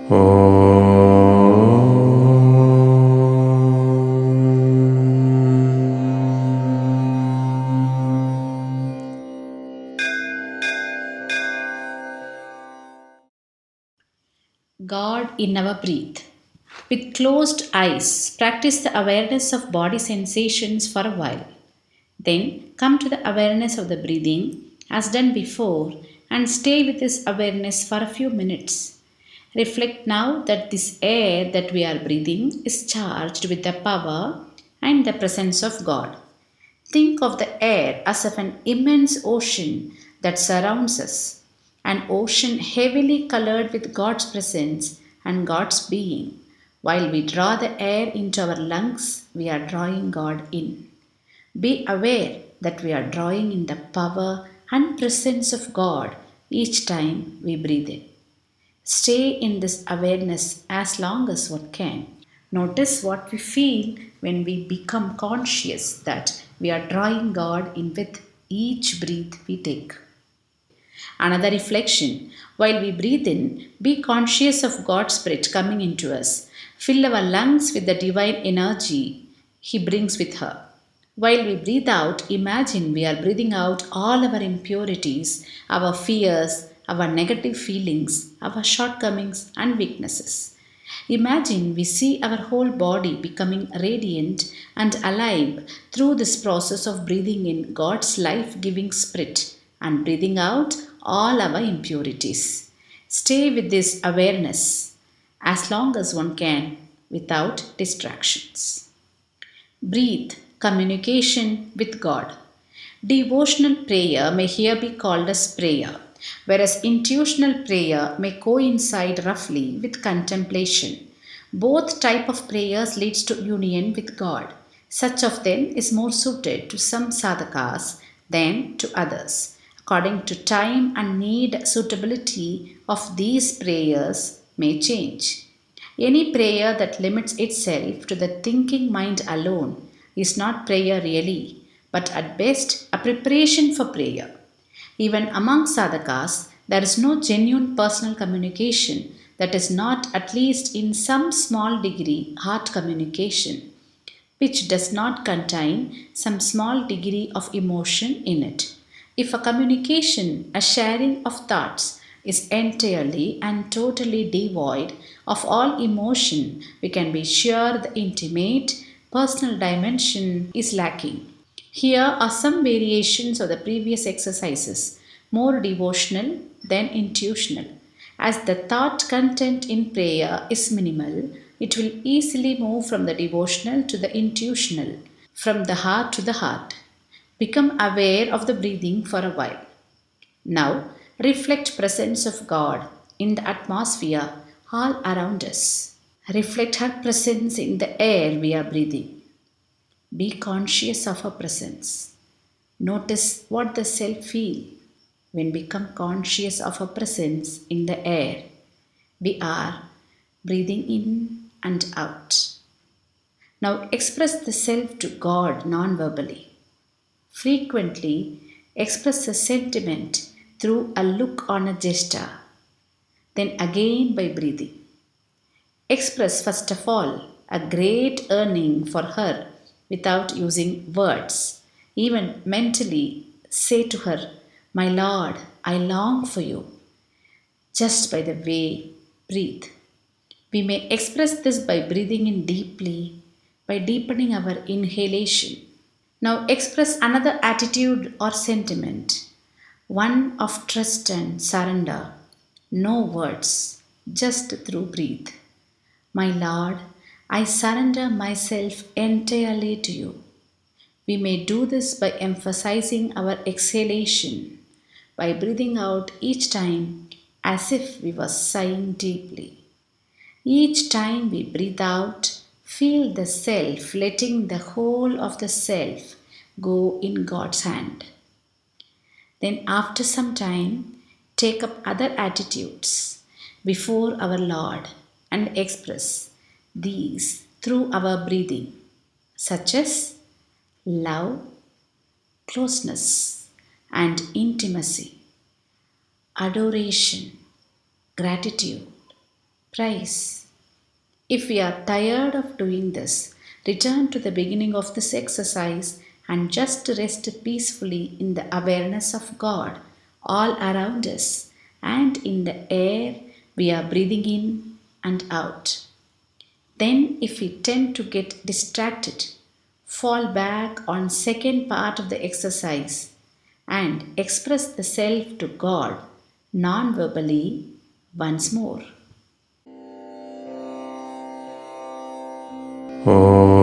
God in our breath. With closed eyes, practice the awareness of body sensations for a while. Then come to the awareness of the breathing as done before and stay with this awareness for a few minutes. Reflect now that this air that we are breathing is charged with the power and the presence of God. Think of the air as of an immense ocean that surrounds us, an ocean heavily colored with God's presence and God's being. While we draw the air into our lungs, we are drawing God in. Be aware that we are drawing in the power and presence of God each time we breathe in. Stay in this awareness as long as one can. Notice what we feel when we become conscious that we are drawing God in with each breath we take. Another reflection: while we breathe in, be conscious of God's Spirit coming into us. Fill our lungs with the divine energy He brings with her. While we breathe out, imagine we are breathing out all our impurities, our fears, our negative feelings, our shortcomings, and weaknesses. Imagine we see our whole body becoming radiant and alive through this process of breathing in God's life giving spirit and breathing out all our impurities. Stay with this awareness as long as one can without distractions. Breathe, communication with God. Devotional prayer may here be called as prayer, whereas intuitional prayer may coincide roughly with contemplation. Both type of prayers leads to union with God. Such of them is more suited to some sadhakas than to others. According to time and need, suitability of these prayers may change. Any prayer that limits itself to the thinking mind alone is not prayer really, but at best a preparation for prayer. Even among sadhakas, there is no genuine personal communication that is not at least in some small degree heart communication, which does not contain some small degree of emotion in it. If a communication, a sharing of thoughts, is entirely and totally devoid of all emotion, we can be sure the intimate, personal dimension is lacking. Here are some variations of the previous exercises, more devotional than intuitional. As the thought content in prayer is minimal, it will easily move from the devotional to the intuitional, from the heart to the heart. Become aware of the breathing for a while. Now, reflect presence of God in the atmosphere all around us. Reflect her presence in the air we are breathing. Be conscious of her presence. Notice what the self feel when become conscious of her presence in the air. We are breathing in and out. Now express the self to God non-verbally. Frequently express a sentiment through a look on a gesture, then again by breathing. Express first of all a great yearning for her without using words. Even mentally say to her, "My Lord, I long for you," just by the way breathe. We may express this by breathing in deeply, by deepening our inhalation. Now express another attitude or sentiment, one of trust and surrender. No words, just through breathe. My Lord, I surrender myself entirely to you. We may do this by emphasizing our exhalation, by breathing out each time as if we were sighing deeply. Each time we breathe out, feel the self letting the whole of the self go in God's hand. Then, after some time, take up other attitudes before our Lord and express these through our breathing, such as love, closeness, and intimacy, adoration, gratitude, Price. If we are tired of doing this, return to the beginning of this exercise and just rest peacefully in the awareness of God all around us and in the air we are breathing in and out. Then, if we tend to get distracted, fall back on second part of the exercise and express the self to God non-verbally once more. Oh.